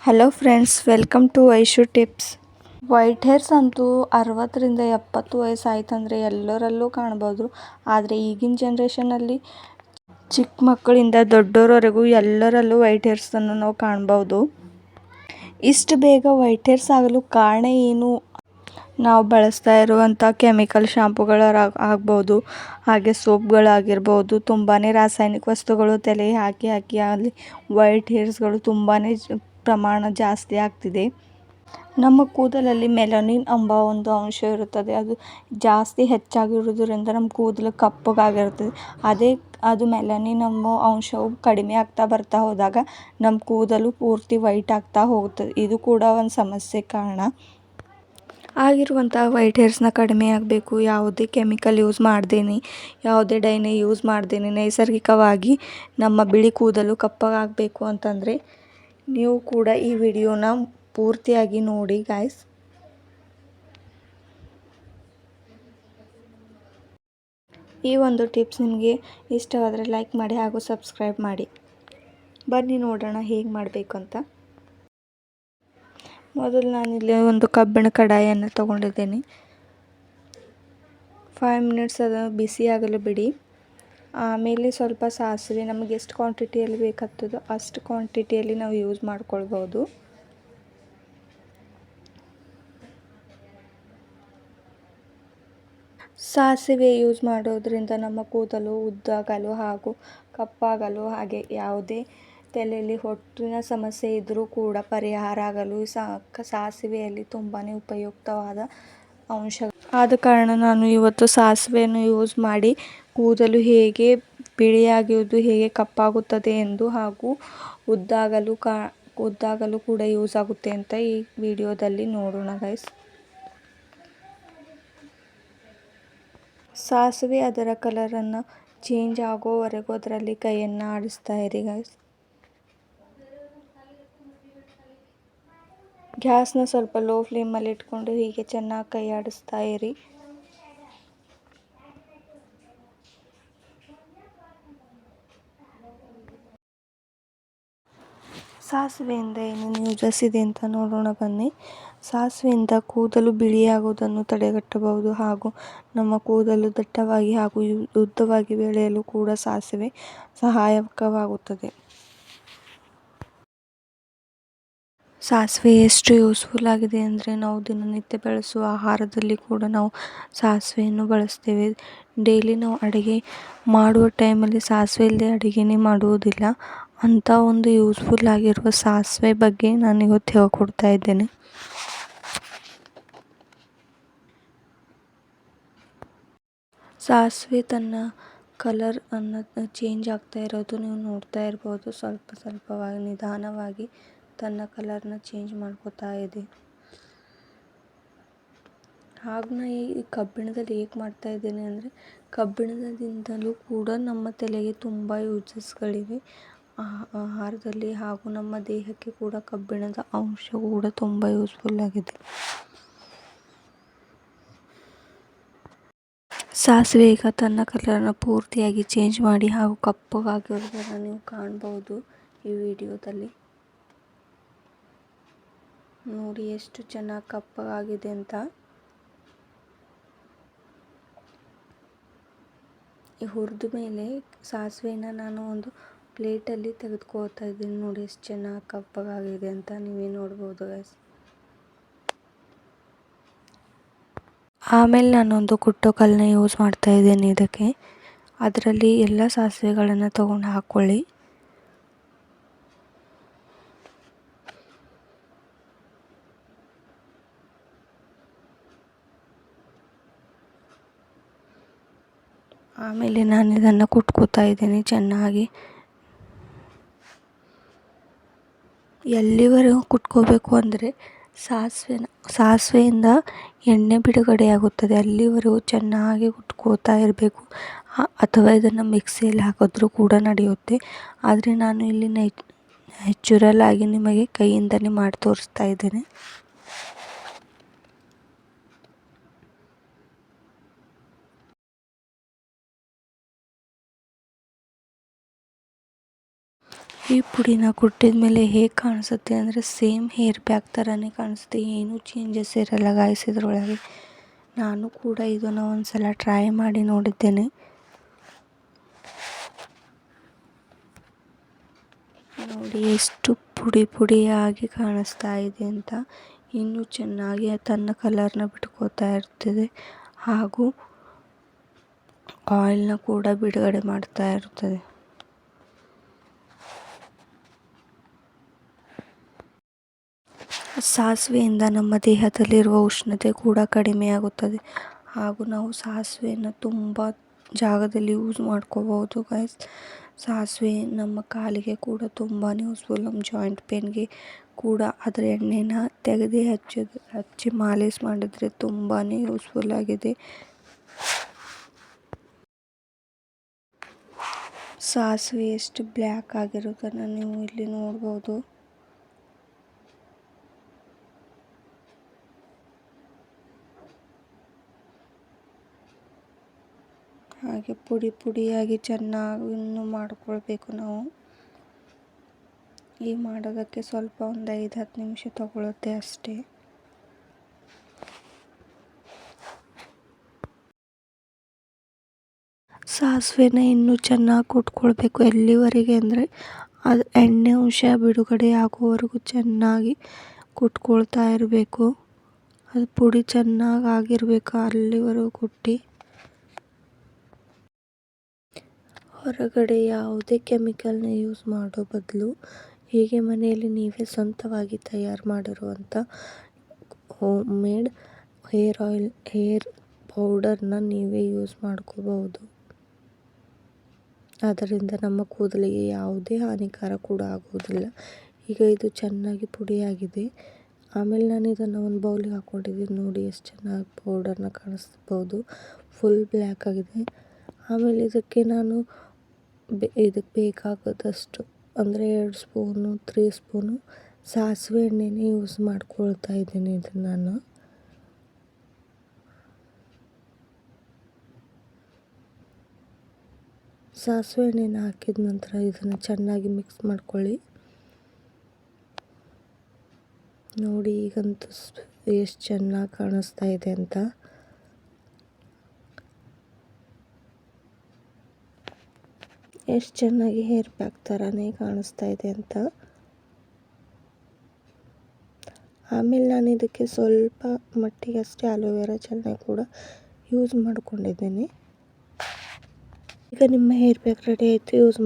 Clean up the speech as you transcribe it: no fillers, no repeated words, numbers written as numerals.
Hello friends, welcome to Aishu tips. White hairs ಅಂತೂ 60 ರಿಂದ 70 ವಯಸ್ಸಾಯ್ತಂದರೆ ಎಲ್ಲರಲ್ಲೂ ಕಾಣ್ಬೋದು. ಆದರೆ ಈಗಿನ ಜನ್ರೇಷನಲ್ಲಿ ಚಿಕ್ಕ ಮಕ್ಕಳಿಂದ ದೊಡ್ಡೋರವರೆಗೂ ಎಲ್ಲರಲ್ಲೂ ವೈಟ್ ಹೇರ್ಸನ್ನು ನಾವು ಕಾಣ್ಬೋದು. ಇಷ್ಟು ಬೇಗ ವೈಟ್ ಹೇರ್ಸ್ ಆಗಲು ಕಾರಣ ಏನು? ನಾವು ಬಳಸ್ತಾ ಇರುವಂಥ ಕೆಮಿಕಲ್ ಶಾಂಪುಗಳು ಆಗ್ಬೋದು, ಹಾಗೆ ಸೋಪ್ಗಳಾಗಿರ್ಬೋದು. ತುಂಬಾ ರಾಸಾಯನಿಕ ವಸ್ತುಗಳು ತಲೆಗೆ ಹಾಕಿ ಹಾಕಿ ಅಲ್ಲಿ ವೈಟ್ ಹೇರ್ಸ್ಗಳು ತುಂಬಾ ಪ್ರಮಾಣ ಜಾಸ್ತಿ ಆಗ್ತಿದೆ. ನಮ್ಮ ಕೂದಲಲ್ಲಿ ಮೆಲನಿನ್ ಎಂಬ ಒಂದು ಅಂಶ ಇರುತ್ತದೆ. ಅದು ಜಾಸ್ತಿ ಹೆಚ್ಚಾಗಿರುವುದರಿಂದ ನಮ್ಮ ಕೂದಲು ಕಪ್ಪಗಾಗಿರುತ್ತದೆ. ಅದು ಮೆಲನಿನ್ ಎಂಬ ಅಂಶವು ಕಡಿಮೆ ಆಗ್ತಾ ಬರ್ತಾ ಹೋದಾಗ ನಮ್ಮ ಕೂದಲು ಪೂರ್ತಿ ವೈಟ್ ಆಗ್ತಾ ಹೋಗುತ್ತದೆ. ಇದು ಕೂಡ ಒಂದು ಸಮಸ್ಯೆ ಕಾರಣ. ಆಗಿರುವಂಥ ವೈಟ್ ಹೇರ್ಸ್ನ ಕಡಿಮೆ ಆಗಬೇಕು, ಯಾವುದೇ ಕೆಮಿಕಲ್ ಯೂಸ್ ಮಾಡ್ದೇನೆ, ಯಾವುದೇ ಡೈನ ಯೂಸ್ ಮಾಡ್ದೇನೆ ನೈಸರ್ಗಿಕವಾಗಿ ನಮ್ಮ ಬಿಳಿ ಕೂದಲು ಕಪ್ಪಗಾಗಬೇಕು ಅಂತಂದರೆ ನೀವು ಕೂಡ ಈ ವಿಡಿಯೋನ ಪೂರ್ತಿಯಾಗಿ ನೋಡಿ ಗಾಯ್ಸ್. ಈ ಒಂದು ಟಿಪ್ಸ್ ನಿಮಗೆ ಇಷ್ಟವಾದರೆ ಲೈಕ್ ಮಾಡಿ ಹಾಗೂ ಸಬ್ಸ್ಕ್ರೈಬ್ ಮಾಡಿ. ಬನ್ನಿ ನೋಡೋಣ ಹೇಗೆ ಮಾಡಬೇಕು ಅಂತ. ಮೊದಲು ನಾನಿಲ್ಲಿ ಒಂದು ಕಬ್ಬಿಣ ಕಡಾಯಿಯನ್ನು ತಗೊಂಡಿದ್ದೇನೆ. 5 ಮಿನಿಟ್ಸ್ ಅದನ್ನು ಬಿಸಿಯಾಗಲು ಬಿಡಿ. ಆಮೇಲೆ ಸ್ವಲ್ಪ ಸಾಸಿವೆ, ನಮಗೆ ಎಷ್ಟು ಕ್ವಾಂಟಿಟಿಯಲ್ಲಿ ಬೇಕಾಗ್ತದೋ ಅಷ್ಟು ಕ್ವಾಂಟಿಟಿಯಲ್ಲಿ ನಾವು ಯೂಸ್ ಮಾಡ್ಕೊಳ್ಬೋದು. ಸಾಸಿವೆ ಯೂಸ್ ಮಾಡೋದ್ರಿಂದ ನಮ್ಮ ಕೂದಲು ಉದ್ದಾಗಲು ಹಾಗೂ ಕಪ್ಪಾಗಲು, ಹಾಗೆ ಯಾವುದೇ ತಲೆಯಲ್ಲಿ ಹೊಟ್ಟಿನ ಸಮಸ್ಯೆ ಇದ್ದರೂ ಕೂಡ ಪರಿಹಾರ ಆಗಲು ಸಾಸಿವೆಯಲ್ಲಿ ತುಂಬಾ ಉಪಯುಕ್ತವಾದ ಅಂಶ. ಆದ ಕಾರಣ ನಾನು ಇವತ್ತು ಸಾಸಿವೆಯನ್ನು ಯೂಸ್ ಮಾಡಿ ಕೂದಲು ಹೇಗೆ ಬಿಳಿಯಾಗುವುದು, ಹೇಗೆ ಕಪ್ಪಾಗುತ್ತದೆ ಎಂದು ಹಾಗೂ ಉದ್ದಾಗಲು ಕೂಡ ಯೂಸ್ ಆಗುತ್ತೆ ಅಂತ ಈ ವಿಡಿಯೋದಲ್ಲಿ ನೋಡೋಣ ಗೈಸ್. ಸಾಸಿವೆ ಅದರ ಕಲರನ್ನು ಚೇಂಜ್ ಆಗೋವರೆಗೂ ಅದರಲ್ಲಿ ಕೈಯನ್ನು ಆಡಿಸ್ತಾ ಇರಿ ಗೈಸ್. ಗ್ಯಾಸ್ನ ಸ್ವಲ್ಪ ಲೋ ಫ್ಲೇಮಲ್ಲಿ ಇಟ್ಕೊಂಡು ಹೀಗೆ ಚೆನ್ನಾಗಿ ಕೈ ಆಡಿಸ್ತಾ ಇರಿ. ಸಾಸಿವೆಯಿಂದ ಏನೇನು ಯೂಸಸ್ ಇದೆ ಅಂತ ನೋಡೋಣ ಬನ್ನಿ. ಸಾಸಿವೆಯಿಂದ ಕೂದಲು ಬಿಳಿಯಾಗುವುದನ್ನು ತಡೆಗಟ್ಟಬಹುದು ಹಾಗೂ ನಮ್ಮ ಕೂದಲು ದಟ್ಟವಾಗಿ ಹಾಗೂ ಉದ್ದವಾಗಿ ಬೆಳೆಯಲು ಕೂಡ ಸಾಸಿವೆ ಸಹಾಯಕವಾಗುತ್ತದೆ. ಸಾಸಿವೆ ಎಷ್ಟು ಯೂಸ್ಫುಲ್ ಆಗಿದೆ ಅಂದರೆ ನಾವು ದಿನನಿತ್ಯ ಬಳಸುವ ಆಹಾರದಲ್ಲಿ ಕೂಡ ನಾವು ಸಾಸಿವೆಯನ್ನು ಬಳಸ್ತೇವೆ. ಡೈಲಿ ನಾವು ಅಡುಗೆ ಮಾಡುವ ಟೈಮಲ್ಲಿ ಸಾಸಿವೆ ಇಲ್ಲದೆ ಅಡುಗೆನೇ ಮಾಡುವುದಿಲ್ಲ. ಅಂಥ ಒಂದು ಯೂಸ್ಫುಲ್ ಆಗಿರುವ ಸಾಸಿವೆ ಬಗ್ಗೆ ನಾನು ಇವತ್ತು ಹೇಳ್ಕೊಡ್ತಾ ಇದ್ದೇನೆ. ಸಾಸಿವೆ ತನ್ನ ಕಲರ್ ಚೇಂಜ್ ಆಗ್ತಾ ಇರೋದು ನೀವು ನೋಡ್ತಾ ಇರ್ಬೋದು. ಸ್ವಲ್ಪ ಸ್ವಲ್ಪವಾಗಿ ನಿಧಾನವಾಗಿ ತನ್ನ ಕಲರ್ನ ಚೇಂಜ್ ಮಾಡ್ಕೋತಾ ಇದೆ. ಹಾಗೂ ನಾನು ಈ ಕಬ್ಬಿಣದಲ್ಲಿ ಹೇಗೆ ಮಾಡ್ತಾ ಇದ್ದೇನೆ ಅಂದರೆ, ಕಬ್ಬಿಣದಿಂದಲೂ ಕೂಡ ನಮ್ಮ ತಲೆಗೆ ತುಂಬ ಯೂಸಸ್ಗಳಿವೆ. ಆಹಾರದಲ್ಲಿ ಹಾಗೂ ನಮ್ಮ ದೇಹಕ್ಕೆ ಕೂಡ ಕಬ್ಬಿಣದ ಅಂಶ ಕೂಡ ತುಂಬ ಯೂಸ್ಫುಲ್ ಆಗಿದೆ. ಸಾಸಿವೆ ಈಗ ತನ್ನ ಕಲರ್ನ ಪೂರ್ತಿಯಾಗಿ ಚೇಂಜ್ ಮಾಡಿ ಹಾಗೂ ಕಪ್ಪಗಾಗಿರೋದನ್ನು ನೀವು ಕಾಣ್ಬೋದು ಈ ವಿಡಿಯೋದಲ್ಲಿ. ನೋಡಿ ಎಷ್ಟು ಚೆನ್ನಾಗಿ ಕಪ್ಪಗಾಗಿದೆ ಅಂತ. ಈ ಹುರಿದ ಮೇಲೆ ಸಾಸಿವೆನ ನಾನು ಒಂದು ಪ್ಲೇಟಲ್ಲಿ ತೆಗೆದುಕೊಳ್ತಾ ಇದ್ದೀನಿ. ನೋಡಿ ಎಷ್ಟು ಚೆನ್ನಾಗಿ ಕಪ್ಪಗಾಗಿದೆ ಅಂತ ನೀವೇ ನೋಡ್ಬೋದು ಗೈಸ್. ಆಮೇಲೆ ನಾನೊಂದು ಕುಟ್ಟೋ ಕಲ್ಲನ್ನ ಯೂಸ್ ಮಾಡ್ತಾ ಇದ್ದೀನಿ ಇದಕ್ಕೆ. ಅದರಲ್ಲಿ ಎಲ್ಲ ಸಾಸಿವೆಗಳನ್ನು ತಗೊಂಡು ಹಾಕ್ಕೊಳ್ಳಿ. ಆಮೇಲೆ ನಾನು ಇದನ್ನು ಕುಟ್ಕೋತಾ ಇದ್ದೀನಿ ಚೆನ್ನಾಗಿ. ಎಲ್ಲಿವರೆಗೂ ಕುಟ್ಕೋಬೇಕು ಅಂದರೆ ಸಾಸಿವೆಯಿಂದ ಎಣ್ಣೆ ಬಿಡುಗಡೆ ಆಗುತ್ತದೆ ಅಲ್ಲಿವರೆಗೂ ಚೆನ್ನಾಗಿ ಕುಟ್ಕೋತಾ ಇರಬೇಕು. ಅಥವಾ ಇದನ್ನು ಮಿಕ್ಸಿಯಲ್ಲಿ ಹಾಕಿದ್ರೂ ಕೂಡ ನಡೆಯುತ್ತೆ. ಆದರೆ ನಾನು ಇಲ್ಲಿ ನ್ಯಾಚುರಲ್ ಆಗಿ ನಿಮಗೆ ಕೈಯಿಂದಲೇ ಮಾಡಿ ತೋರಿಸ್ತಾ ಇದ್ದೇನೆ. ಈ ಪುಡಿನ ಕುಟ್ಟಿದ ಮೇಲೆ ಹೇಗೆ ಕಾಣಿಸುತ್ತೆ ಅಂದರೆ ಸೇಮ್ ಹೇರ್ ಪ್ಯಾಕ್ ಥರನೇ ಕಾಣಿಸುತ್ತೆ, ಏನೂ ಚೇಂಜಸ್ ಇರಲ್ಲ ಗಾಯ್ಸ್ ಇದರೊಳಗೆ. ನಾನು ಕೂಡ ಇದನ್ನು ಒಂದು ಸಲ ಟ್ರೈ ಮಾಡಿ ನೋಡಿದ್ದೇನೆ. ನೋಡಿ ಎಷ್ಟು ಪುಡಿ ಪುಡಿಯಾಗಿ ಕಾಣಿಸ್ತಾ ಇದೆ ಅಂತ. ಇನ್ನೂ ಚೆನ್ನಾಗಿ ತನ್ನ ಕಲರ್ನ ಬಿಟ್ಕೋತಾ ಇರ್ತದೆ ಹಾಗೂ ಆಯಿಲ್ನ ಕೂಡ ಬಿಡುಗಡೆ ಮಾಡ್ತಾ ಇರ್ತದೆ. ಸಾಸಿವೆಯಿಂದ ನಮ್ಮ ದೇಹದಲ್ಲಿರುವ ಉಷ್ಣತೆ ಕೂಡ ಕಡಿಮೆಯಾಗುತ್ತದೆ ಹಾಗೂ ನಾವು ಸಾಸಿವೆಯನ್ನು ತುಂಬ ಜಾಗದಲ್ಲಿ ಯೂಸ್ ಮಾಡ್ಕೋಬಹುದು ಗೈಸ್. ಸಾಸಿವೆ ನಮ್ಮ ಕಾಲಿಗೆ ಕೂಡ ತುಂಬಾ ಯೂಸ್ಫುಲ್. ನಮ್ಮ ಜಾಯಿಂಟ್ ಪೇನ್ಗೆ ಕೂಡ ಅದರ ಎಣ್ಣೆನ ತೆಗೆದು ಹಚ್ಚಿ ಮಾಲೀಸ್ ಮಾಡಿದರೆ ತುಂಬಾ ಯೂಸ್ಫುಲ್ ಆಗಿದೆ. ಸಾಸಿವೆ ಎಷ್ಟು ಬ್ಲ್ಯಾಕ್ ಆಗಿರೋದನ್ನು ನೀವು ಇಲ್ಲಿ ನೋಡ್ಬೋದು. ಹಾಗೆ ಪುಡಿ ಪುಡಿಯಾಗಿ ಚೆನ್ನಾಗಿ ಮಾಡ್ಕೊಳ್ಬೇಕು ನಾವು. ಈ ಮಾಡೋದಕ್ಕೆ ಸ್ವಲ್ಪ ಒಂದು 5-10 ನಿಮಿಷ ತಗೊಳುತ್ತೆ ಅಷ್ಟೇ. ಸಾಸಿವೆನ ಇನ್ನೂ ಚೆನ್ನಾಗಿ ಕುಟ್ಕೊಳ್ಬೇಕು. ಎಲ್ಲಿವರೆಗೆ ಅಂದರೆ ಅದು ಎಣ್ಣೆ ಅಂಶ ಬಿಡುಗಡೆ ಆಗೋವರೆಗೂ ಚೆನ್ನಾಗಿ ಕುಟ್ಕೊಳ್ತಾ ಇರಬೇಕು. ಅದು ಪುಡಿ ಚೆನ್ನಾಗಿ ಆಗಿರಬೇಕು ಅಲ್ಲಿವರೆಗೂ ಕುಟ್ಟಿ. ಹೊರಗಡೆ ಯಾವುದೇ ಕೆಮಿಕಲ್ನ ಯೂಸ್ ಮಾಡೋ ಬದಲು ಹೀಗೆ ಮನೆಯಲ್ಲಿ ನೀವೇ ಸ್ವಂತವಾಗಿ ತಯಾರು ಮಾಡಿರುವಂಥ home made hair oil, hair ಪೌಡರ್ನ ನೀವೇ ಯೂಸ್ ಮಾಡ್ಕೋಬಹುದು. ಅದರಿಂದ ನಮ್ಮ ಕೂದಲಿಗೆ ಯಾವುದೇ ಹಾನಿಕಾರ ಕೂಡ ಆಗುವುದಿಲ್ಲ. ಈಗ ಇದು ಚೆನ್ನಾಗಿ ಪುಡಿಯಾಗಿದೆ. ಆಮೇಲೆ ನಾನು ಇದನ್ನು ಒಂದು ಬೌಲಿಗೆ ಹಾಕ್ಕೊಂಡಿದ್ದೀನಿ. ನೋಡಿ ಎಷ್ಟು ಚೆನ್ನಾಗಿ ಪೌಡರ್ನ ಕಾಣಿಸ್ಬೋದು, ಫುಲ್ ಬ್ಲ್ಯಾಕ್ ಆಗಿದೆ. ಆಮೇಲೆ ಇದಕ್ಕೆ ನಾನು ಇದಕ್ಕೆ ಬೇಕಾಗೋದಷ್ಟು ಅಂದರೆ 2 ಸ್ಪೂನು 3 ಸ್ಪೂನು ಸಾಸಿವೆ ಎಣ್ಣೆನೇ ಯೂಸ್ ಮಾಡ್ಕೊಳ್ತಾ ಇದ್ದೀನಿ. ಇದನ್ನು ನಾನು ಸಾಸಿವೆ ಎಣ್ಣೆನ ಹಾಕಿದ ನಂತರ ಇದನ್ನು ಚೆನ್ನಾಗಿ ಮಿಕ್ಸ್ ಮಾಡ್ಕೊಳ್ಳಿ. ನೋಡಿ ಈಗಂತೂ ಎಷ್ಟು ಚೆನ್ನಾಗಿ ಕಾಣಿಸ್ತಾ ಇದೆ ಅಂತ. ಎಷ್ಟು ಚೆನ್ನಾಗಿ ಹೇರ್ ಪ್ಯಾಕ್ ಥರನೇ ಕಾಣಿಸ್ತಾ ಇದೆ ಅಂತ. ಆಮೇಲೆ ನಾನು ಇದಕ್ಕೆ ಸ್ವಲ್ಪ ಮಟ್ಟಿಗೆ ಅಷ್ಟೇ ಅಲೋವೆರಾ ಜೆಲ್ನ ಕೂಡ ಯೂಸ್ ಮಾಡ್ಕೊಂಡಿದ್ದೇನೆ. ಈಗ ನಿಮ್ಮ ಹೇರ್ ಪ್ಯಾಕ್ ರೆಡಿ ಆಯಿತು. ಯೂಸ್